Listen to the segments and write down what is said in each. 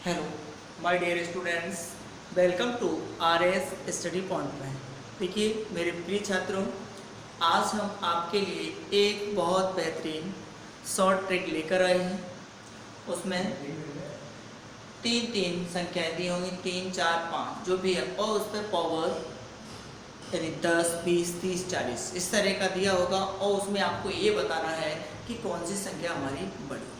Hello my dear students, welcome to RS study point में। देखिए मेरे प्रिय छात्रों, आज हम आपके लिए एक बहुत बेहतरीन शॉर्ट ट्रिक लेकर आए हैं। उसमें तीन तीन संख्याएं दी होंगी, 3, 4, 5 जो भी है, और उस पर पावर यानी 10, 20, 30, 40 इस तरह का दिया होगा, और उसमें आपको ये बताना है कि कौन सी संख्या हमारी बड़ी है।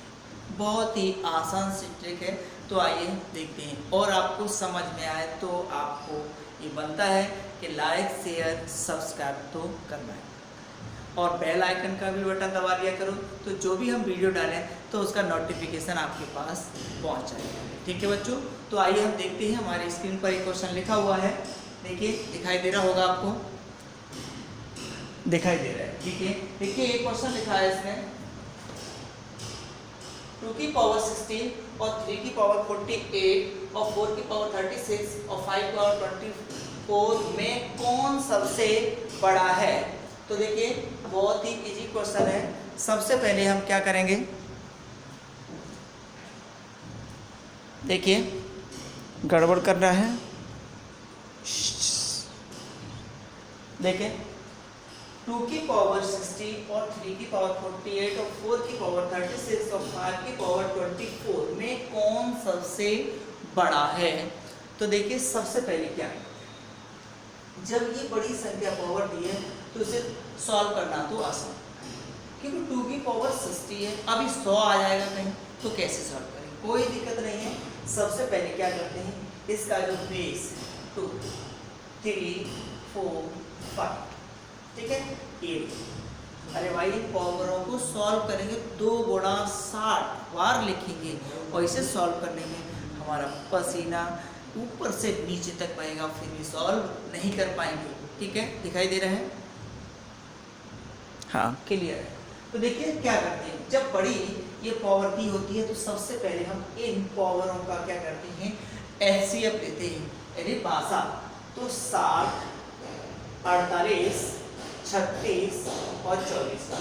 बहुत ही आसान सी ट्रिक है, तो आइए देखते हैं। और आपको समझ में आए तो आपको ये बनता है कि लाइक शेयर सब्सक्राइब तो करना है, और बेल आइकन का भी बटन दबा दिया करो, तो जो भी हम वीडियो डालें तो उसका नोटिफिकेशन आपके पास पहुंच जाएगा। ठीक है बच्चों, तो आइए हम देखते हैं। हमारी स्क्रीन पर एक क्वेश्चन लिखा हुआ है, देखिए दिखाई दे रहा होगा आपको, दिखाई दे रहा है। ठीक है, देखिए एक क्वेश्चन लिखा है इसमें 2 की पावर 16 और 3 की पावर 48 और 4 की पावर 36 और 5 की पावर 24 में कौन सबसे बड़ा है। तो देखिए बहुत ही इजी क्वेश्चन है। सबसे पहले हम क्या करेंगे, देखिए गड़बड़ कर रहा है। देखिए 2 की पावर 60 और 3 की पावर 48 और 4 की पावर 36 और 5 की पावर 24 में कौन सबसे बड़ा है। तो देखिए सबसे पहले क्या है, जब ये बड़ी संख्या पावर दी है तो इसे सॉल्व करना तो आसान, क्योंकि 2 की पावर 60 है, अभी 100 आ जाएगा कहीं, तो कैसे सॉल्व करें, कोई दिक्कत नहीं है। सबसे पहले क्या करते हैं, इसका जो बेस 2, 3, 4, 5, ठीक है, ये। अरे भाई पावरों को सॉल्व करेंगे 2 गुणा 60 बार लिखेंगे, और इसे सॉल्व करने में हमारा पसीना ऊपर से नीचे तक बहेगा, फिर भी सॉल्व नहीं कर पाएंगे। ठीक है, दिखाई दे रहा है, हाँ क्लियर है। तो देखिए क्या करते हैं, जब बड़ी ये पावर दी होती है तो सबसे पहले हम इन पावरों का क्या करते हैं, एचसीएफ लेते हैं, यानी भाषा। तो 60, 48, 36 और 24 का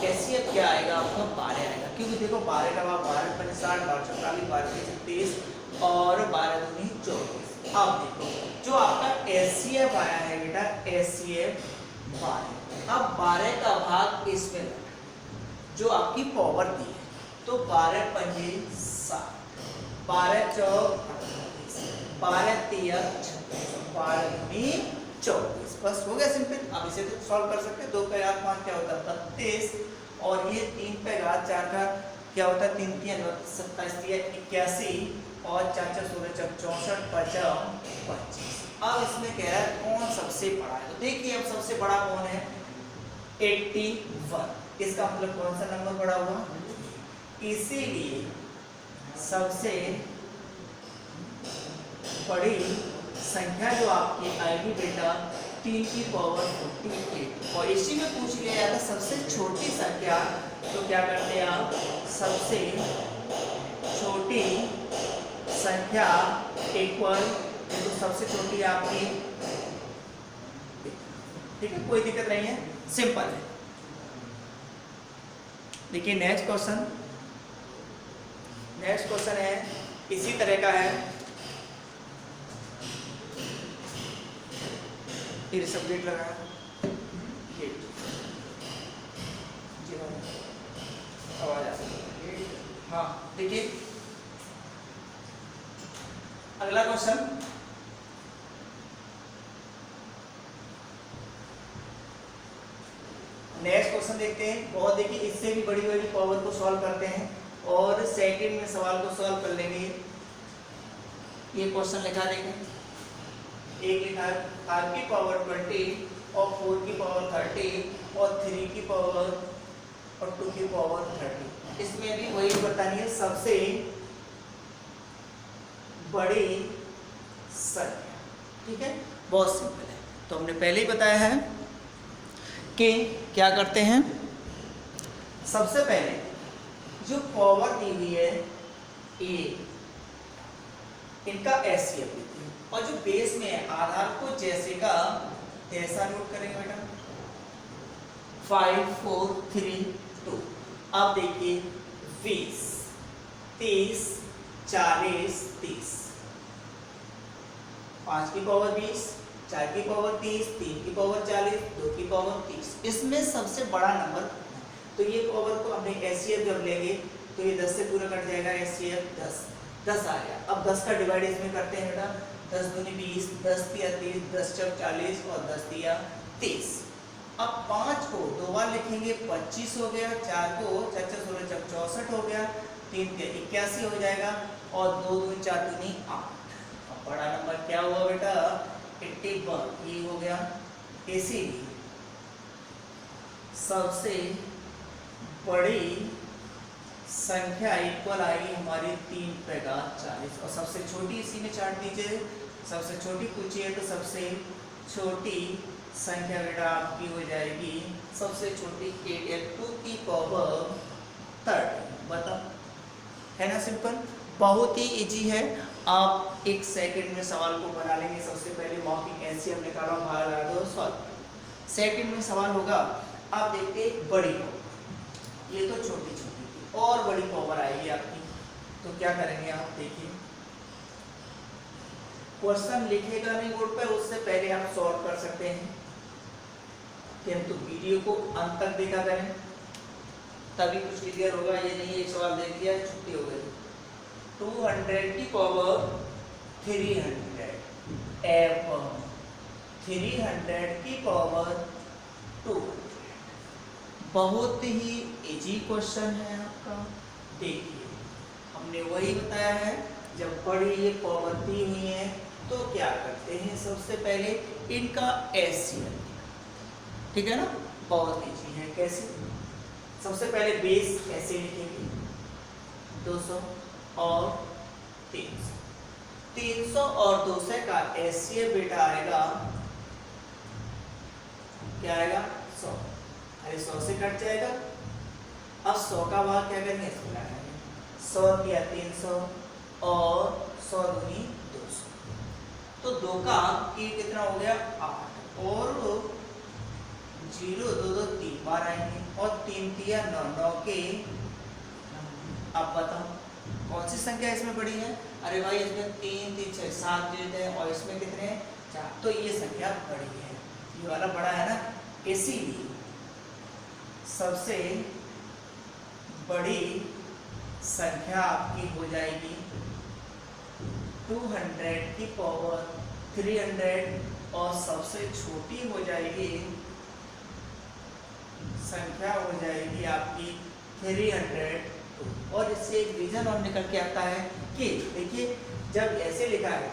एचसीएफ क्या आएगा आपका, 12 आएगा, क्योंकि देखो 12 का भाव 12 × 60, 12 × 44, 12 × 36 और 12 × 2 = 24। अब देखो जो आपका एचसीएफ आया है बेटा, एचसीएफ 12। अब 12 का भाग इसमें लगा जो आपकी पावर दी है, तो 12 × 5 = 7, 12 × 4 = 38, 12 × 3 = 36, 12 × 2 = 24। बस हो गया सिंपल। अब इसे तो सॉल्व कर सकते हैं। 2 पे घात 5 क्या होता है 32, और ये 3 पे घात 4 का क्या होता है 3 × 3 = 27, 81 और 4 × 4 = 16, 64, 50, 25। अब इसमें कह रहा है कौन सबसे बड़ा है, तो देखिए अब सबसे बड़ा कौन है, 81। इसका मतलब कौन सा नंबर बड़ा हुआ, इसीलिए सबसे बड़ी संख्या जो आपकी आएगी बेटा 3 की पावर 48। और इसी में पूछ लिया जाता है सबसे छोटी संख्या, तो क्या करते हैं आप, सबसे छोटी संख्या इक्वल, तो सबसे छोटी है आपकी, ठीक है कोई दिक्कत नहीं है, सिंपल है। देखिए नेक्स्ट क्वेश्चन है इसी तरह का है, ये सब्जेक्ट लगाया आवाज आ रही है, हाँ देखिए अगला क्वेश्चन, नेक्स्ट क्वेश्चन देखते हैं। बहुत देखिए इससे भी बड़ी बड़ी पावर को सॉल्व करते हैं, और सेकंड में सवाल को सॉल्व कर लेंगे। ये क्वेश्चन लिखा देंगे, एक लिखा है 5 की पावर 20 और 4 की पावर 30 और 3 की पावर और 2 की पावर 30। इसमें भी वही बतानी है सबसे बड़ी संख्या। ठीक है, बहुत सिंपल है। तो हमने पहले ही बताया है कि क्या करते हैं, सबसे पहले जो पावर दी हुई है ए, इनका एचसीएफ लेते हैं, और जो बेस में है आधार को जैसे का तैसा नोट करेंगे बेटा, 5, 4, 3, 2। अब देखिए 20, 30, 40 30, 5 की पावर 20, 4 की पावर 30, 3 की पावर 40, 2 की पावर 30। इसमें सबसे बड़ा नंबर, तो ये पावर को हमने एचसीएफ जब लेंगे तो ये 10 से पूरा कट जाएगा, एचसीएफ 10 आ गया। अब 10 का डिवाइड इसमें करते हैं बेटा, 10 दूनी 20, 10 तिया 30, 10 चौक 40 और 10 तिया 30। अब 5 को 2 बार लिखेंगे 25 हो गया, 4 को 4 4 16 चौक 64 हो गया, 3 तिया 81 हो जाएगा और 2 दूनी 4 दूनी 8। अब बड़ा नंबर क्या हुआ बेटा, 81, ये हो गया। इसीलिए सबसे बड़ी संख्या इक्वल आएगी हमारी 3 पे का 40 और सबसे छोटी इसी में चार्ट दीजिए, सबसे छोटी पूछी है तो सबसे छोटी संख्या बेटा आपकी हो जाएगी, सबसे छोटी 2 की पावर 30। बताओ, है ना सिंपल, बहुत ही इजी है। आप 1 सेकंड में सवाल को बना लेंगे। सबसे पहले मॉकिंग एलसीएम निकालो, भाग लगा दो, सॉल्व। सेकंड में सवाल होगा, आप देखते हैं बड़ी पावर, ये तो छोटी छोटी थी और बड़ी पावर आएगी आपकी, तो क्या करेंगे आप देखिए, क्वेश्चन लिखेगा नहीं बोर्ड पे, उससे पहले आप सॉल्व कर सकते हैं कि हम तो वीडियो को अंत तक देखा करें, तभी कुछ क्लियर होगा। ये नहीं एक सवाल देख लिया छुट्टी हो गई। 200 की पावर 300 एवं 300 की पावर 2। बहुत ही इजी क्वेश्चन है आपका। देखिए हमने वही बताया है, जब बड़ी ये पावर दी हुई है तो क्या करते हैं, सबसे पहले इनका एचसीएफ, ठीक है ना, बहुत इजी है। कैसे, सबसे पहले बेस ऐसे लिखेंगे 200 और 300, 300 और 200 का एचसीएफ बेटा आएगा, क्या आएगा, 100। अरे 100 से कट जाएगा, अब 100 का भाग क्या करेंगे, इसमें लगाएंगे, 100 दिया 300 और 100 दूनी 200, तो 2 का की कितना हो गया 8 और 0 2 2 3 बार आएंगे और 3 तिया 9 9 के। अब बताओ कौन सी संख्या इसमें बड़ी है, अरे भाई इसमें 3 3 6 7 डिजिट है और इसमें कितने हैं 4, तो ये संख्या बड़ी है, ये वाला बड़ा है ना। इसीलिए सबसे बड़ी संख्या आपकी हो जाएगी 200 की पावर 300 और सबसे छोटी हो जाएगी संख्या हो जाएगी आपकी 300। और इससे एक रीजन और निकल के आता है कि देखिए जब ऐसे लिखा है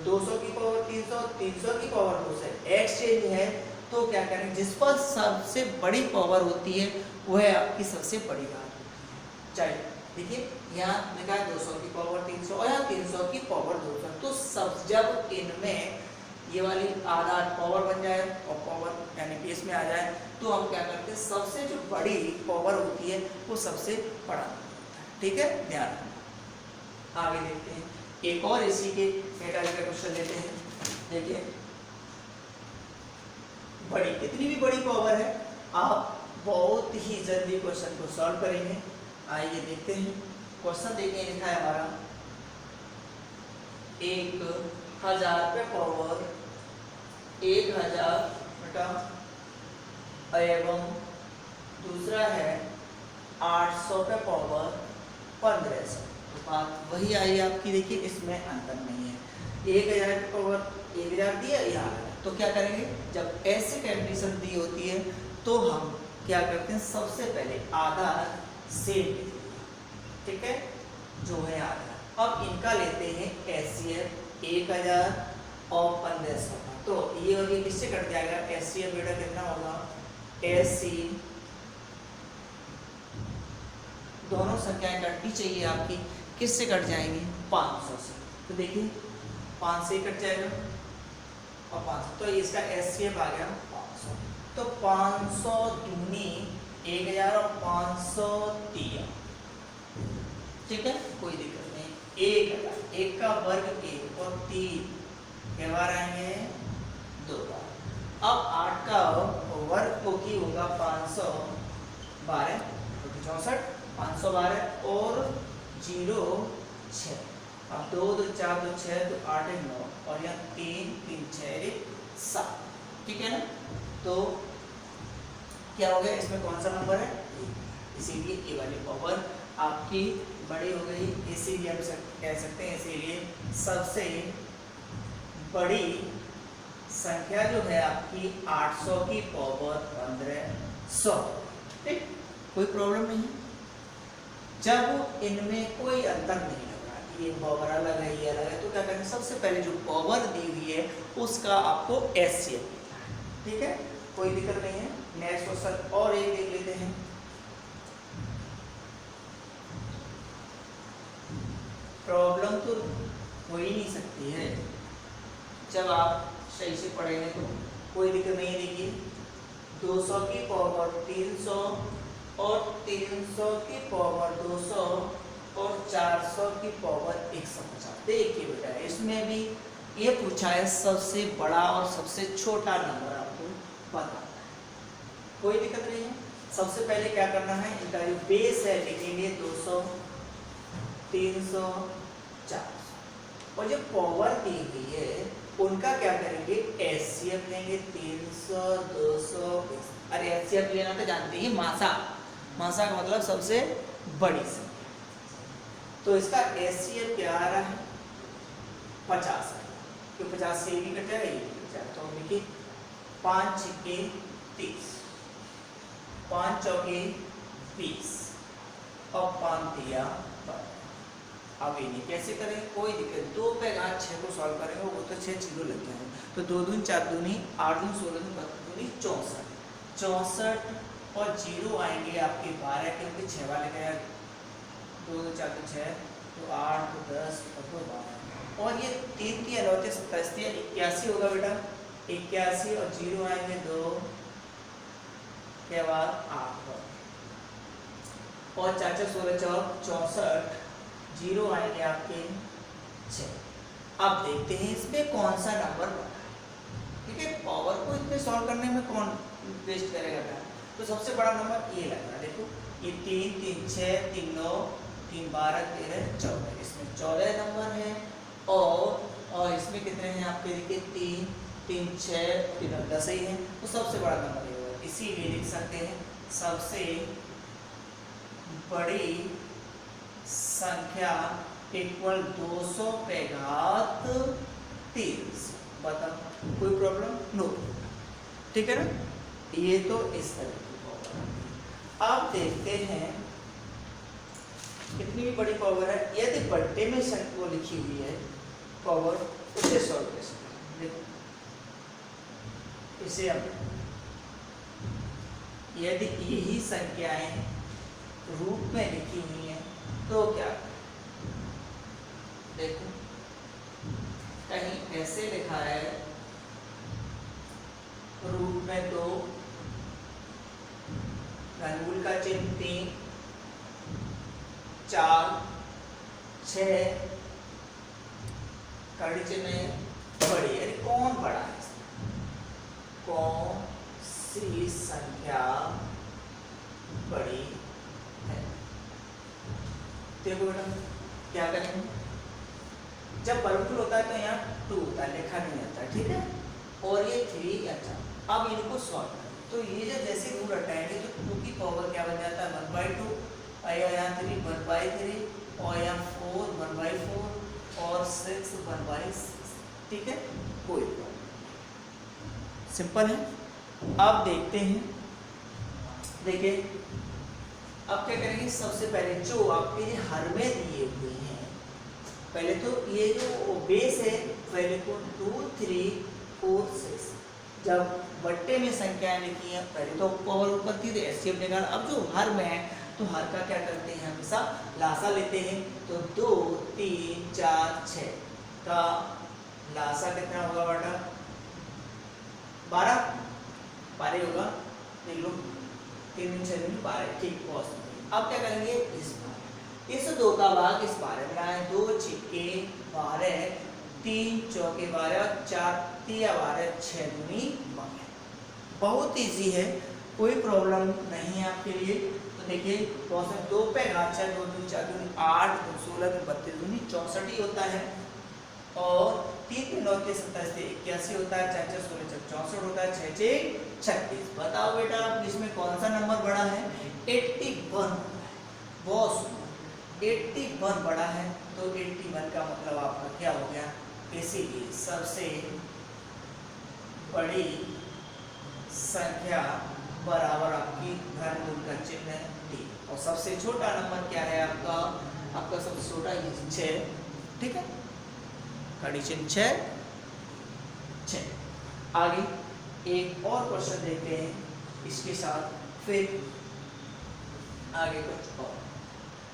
200 की पावर 300, 300 की पावर 200, एक्सचेंज है, तो क्या करें, जिस पर सबसे बड़ी पावर होती है वह है आपकी सबसे बड़ी बात। चलिए देखिए यहाँ लिखा है 200 की पावर 300 और यहाँ 300 की पावर 200, तो सब जब इनमें ये वाली आधा पावर बन जाए और पावर यानी कि इसमें आ जाए, तो हम क्या करते हैं, सबसे जो बड़ी पावर होती है वो सबसे बड़ा होता है। ठीक है, ध्यान रखना। आगे देखते हैं एक और इसी के मेटालिक का क्वेश्चन लेते हैं। देखिए बड़ी, कितनी भी बड़ी पावर है आप बहुत ही जल्दी क्वेश्चन को सॉल्व करेंगे। आइए देखते हैं, क्वेश्चन देखिए लिखा है हमारा 1000 पे पावर 1000 बेटा एवं दूसरा है 800 पे पावर 1500। तो बात वही आई आपकी, देखिए इसमें अंतर नहीं है। 1000 पे पावर 1000 दिया यहाँ, तो क्या करेंगे, जब ऐसी कंडीशन दी होती है तो हम क्या करते हैं, सबसे पहले आधा सेम, ठीक है, जो है आधा। अब इनका लेते हैं एचसीएफ 1000 और 1500 का, तो ये और ये किससे कट जाएगा, एचसीएफ बेटा कितना होगा, एचसी दोनों संख्याएं कटनी चाहिए आपकी, किससे कट जाएंगी, 500 से। तो देखिए 5 से कट जाएगा और 500, तो इसका एचसीएफ आ गया 500। तो 500 दूनी 1000 और 500 दिया, ठीक है, कोई दिक्कत नहीं। 1000, 1 का वर्ग 1 और 3 के बार आएंगे 2 बार। अब 8 का वर्ग को की होगा 512 64, 512 और 0 6। अब 2 2 4 2 6 तो 8 है 9 और यहाँ 3 3 6 7। ठीक है ना। तो क्या हो गया, इसमें कौन सा नंबर है, इसीलिए ए वाली पावर आपकी बड़ी हो गई। इसीलिए हम कह सकते हैं, इसीलिए सबसे बड़ी संख्या जो है आपकी 800 की पावर 1500। ठीक, कोई प्रॉब्लम नहीं है। जब इनमें कोई अंतर नहीं लग रहा, ये पावर अलग है ये अलग है, तो क्या करेंगे, सबसे पहले जो पावर दी हुई है उसका आपको एचसीएफ लिखना है। ठीक है, कोई दिक्कत नहीं है। नेक्स्ट क्वेश्चन और एक देख लेते हैं। प्रॉब्लम तो हो ही नहीं सकती है, जब आप सही से पढ़ेंगे तो कोई दिक्कत नहीं है। देखिए 200 की पावर 300 और 300 की पावर 200 और 400 की पावर 150। देखिए बेटा, इसमें भी ये पूछा है सबसे बड़ा और सबसे छोटा नंबर आपको बताना है, कोई दिक्कत नहीं है। सबसे पहले क्या करना है, इनका जो बेस है लिखेंगे 200 300 400 और जो पावर दी गई है उनका क्या करेंगे, एचसीएफ लेंगे 300 200। अरे एचसीएफ लेना तो जानते ही, मासा, मासा का मतलब सबसे बड़ी संख्या। तो इसका एचसीएफ क्या आ रहा है, 50 है, क्यों 50 से भी कटेगा, ये कट जाएगा। तो देखिए 5 छक्के 30, 5 चौके 20 और 5 तिया 12। अब ये नहीं कैसे करें, कोई दिक्कत, 2 पे 6 को सॉल्व करेंगे वो तो 6 जीरो लग जाएंगे। तो 2 दूनी 4 दूनी 8 दूनी 16 दूनी 32 दूनी 64 और जीरो आएंगे आपके 12, क्योंकि 6 वाले का 2 2 4 2 6 तो 8 2 10 और 2 12 और ये 3 की अलौते 27 81 होगा बेटा, 81 और जीरो आएंगे 2 के बाद 8 और 4 4 16 64 जीरो आएंगे आपके 6। अब देखते हैं इसमें कौन सा नंबर बना है। ठीक है, पावर को इतने सॉल्व करने में कौन वेस्ट करेगा टाइम। तो सबसे बड़ा नंबर ये लग रहा है, देखो ये 3 3 6 3 9 3 12 13 14, इसमें 14 नंबर है। और इसमें कितने हैं आपके, देखिए 3 3 6 3 10 ही है, तो सबसे बड़ा नंबर ये होगा। इसीलिए लिख सकते हैं सबसे बड़ी संख्या इक्वल 200 पे घात 300। बताओ कोई प्रॉब्लम, नो। ठीक है ना, ये तो इस तरह की पावर। अब देखते हैं कितनी भी बड़ी पावर है, यदि बट्टे में संख्या लिखी हुई है पावर, उसे सॉल्व कैसे करें। देखो इसे हम, यदि यही संख्याएं रूप में लिखी हुई हैं तो क्या, देखो कहीं ऐसे लिखा है रूप में 2, घनमूल का चिन्ह 3 4 6, कड़ी चिन्ह बड़ी, अरे कौन बड़ा है, कौन सी संख्या बड़ी है। देखो बेटा क्या करेंगे, जब वर्गमूल होता है तो यहाँ 2 होता है, लिखा नहीं आता, ठीक है, और ये 3 या 4। अब इनको सॉल्व करें तो ये जब जैसे रूट हटाएंगे तो 2 की पावर क्या बन जाता है 1/2 और यहाँ 3 1/3 और यहाँ 4 1/4 और 6 1/6। ठीक है, कोई सिंपल है। अब देखते हैं, देखिए अब क्या करेंगे, सबसे पहले जो आपके ये हर में दिए हुए हैं, पहले तो ये जो बेस है पहले को 2 3 4 6, जब बट्टे में संख्याएं लिखी हैं पहले तो पावर ऊपर थी तो एचसीएफ निकाल। अब जो हर में है तो हर का क्या करते हैं, हमेशा लासा लेते हैं। तो 2 3 4 6 का लासा कितना होगा बेटा, 12 12 होगा, देख लो 3 6 12, ठीक। अब क्या करेंगे, इस 2 का भाग इस 12 में आए, 2 छिक्के 12 3 चौके 12 4 तिया 12 6 दूनी 12। बहुत इजी है, कोई प्रॉब्लम नहीं है आपके लिए। तो देखिए बहुत से 2 पे घात 6 2 2 4 2 8 2 16 2 32 दूनी 64 ही होता है और 3 3 9 के 27 से 81 होता है 4 4 16 64 होता है 6 6 36। बताओ बेटा इसमें कौन सा नंबर बड़ा है? 81 बहुत 81 बड़ा है तो 81 का मतलब आपका क्या हो गया? इसीलिए सबसे बड़ी संख्या बराबर आपकी घनमूल का चिन्ह है 3 और सबसे छोटा नंबर क्या है आपका? आपका सबसे छोटा ये 6, ठीक है, कंडीशन 6। आगे एक और क्वेश्चन देखते हैं इसके साथ, फिर आगे कुछ और।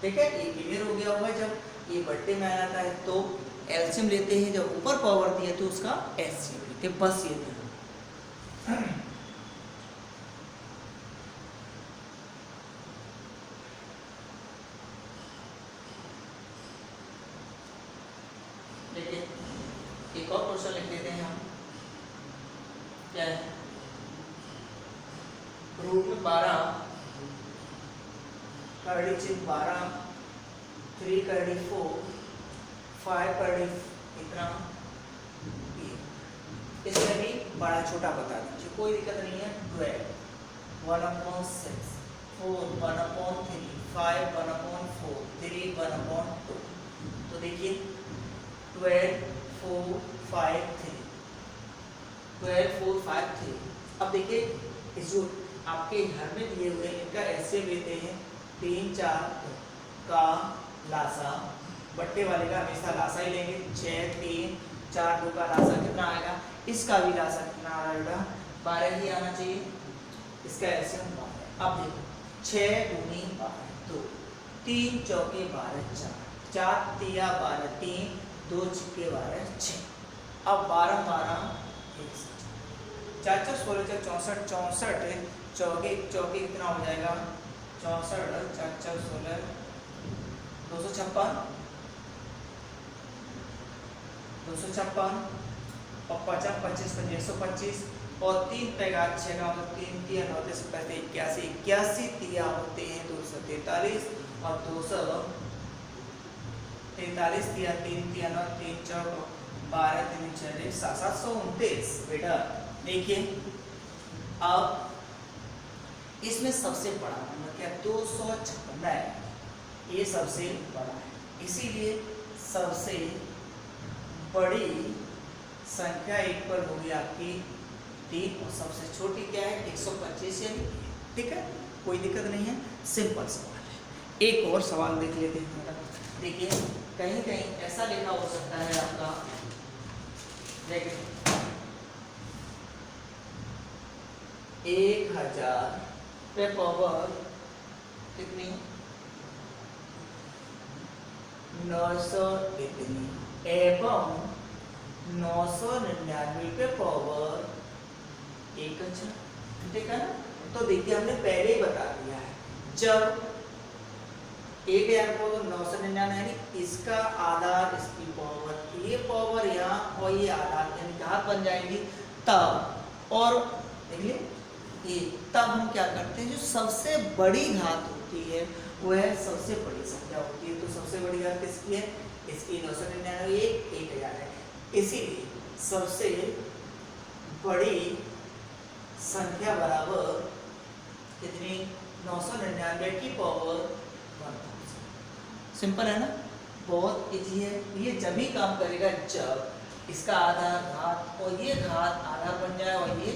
ठीक है, ये क्लियर हो गया होगा। जब ये बट्टे में आ जाता है तो एलसीएम लेते हैं, जब ऊपर पावर दिए तो उसका एलसीएम लेते हैं, बस ये एक और क्वेश्चन लिख देते हैं हम। क्या है? रूट में 12 करड़ी चिन्ह 12 3 करड़ी 4 5 करड़ी इतना, इसमें भी बड़ा छोटा बता दीजिए, कोई दिक्कत नहीं है। 12 1/6 4 1/3 5 1/4 3 1/2। तो देखिए 12 4 5 3 12 4 5 3। अब देखिए इस जो आपके घर में दिए हुए इनका ऐसे लेते हैं 3 4 का लासा, बट्टे वाले का हमेशा लासा ही लेंगे। 6 3 4 2 का लासा कितना आएगा? इसका भी लासा कितना आएगा? 12 ही आना चाहिए। इसका ऐसे 12। अब देखो 6 दूनी 12 2 3 चौके 12 4 4 तिया 12 3 2 छिक्के 12 6। अब 12 12 4 4 16 64 64 चौके चौके कितना हो जाएगा? 64 4 4 16 256 256 और 50 25 125 और 3 पे घात 6 का मतलब 3 3 होते से पहले 81 81 तिया होते हैं 243 और 243 तिया 3 तिया 9 3 4 12 3 6 729। बेटा देखिए अब इसमें सबसे बड़ा नंबर क्या? 256 है, ये सबसे बड़ा है, इसीलिए सबसे बड़ी संख्या एक पर होगी आपकी 3 और सबसे छोटी क्या है? 125 यानी। ठीक है, कोई दिक्कत नहीं है, सिंपल सवाल है। एक और सवाल देख लेते हैं मैडम। देखिए कहीं कहीं ऐसा लिखा हो सकता है आपका, देखिए 1000 पे पावर कितनी? 900 इतनी एवं 999 पे पावर 1000। ठीक है ना? तो देखिए हमने पहले ही बता दिया है, जब 1000 को 999 यानी इसका आधार इसकी पावर, ये पावर यहाँ और ये आधार यानी घात बन जाएंगी तब। और देखिए ये तब हम क्या करते हैं, जो सबसे बड़ी घात होती है वह सबसे बड़ी संख्या होती है। तो सबसे बड़ी घात किसकी है? इसकी 999 1000 है, इसीलिए सबसे बड़ी संख्या बराबर कितनी? 999 की पावर 1000। सिंपल है ना, बहुत इजी है। ये जब ही काम करेगा जब इसका आधार घात और ये घात आधार बन जाए और ये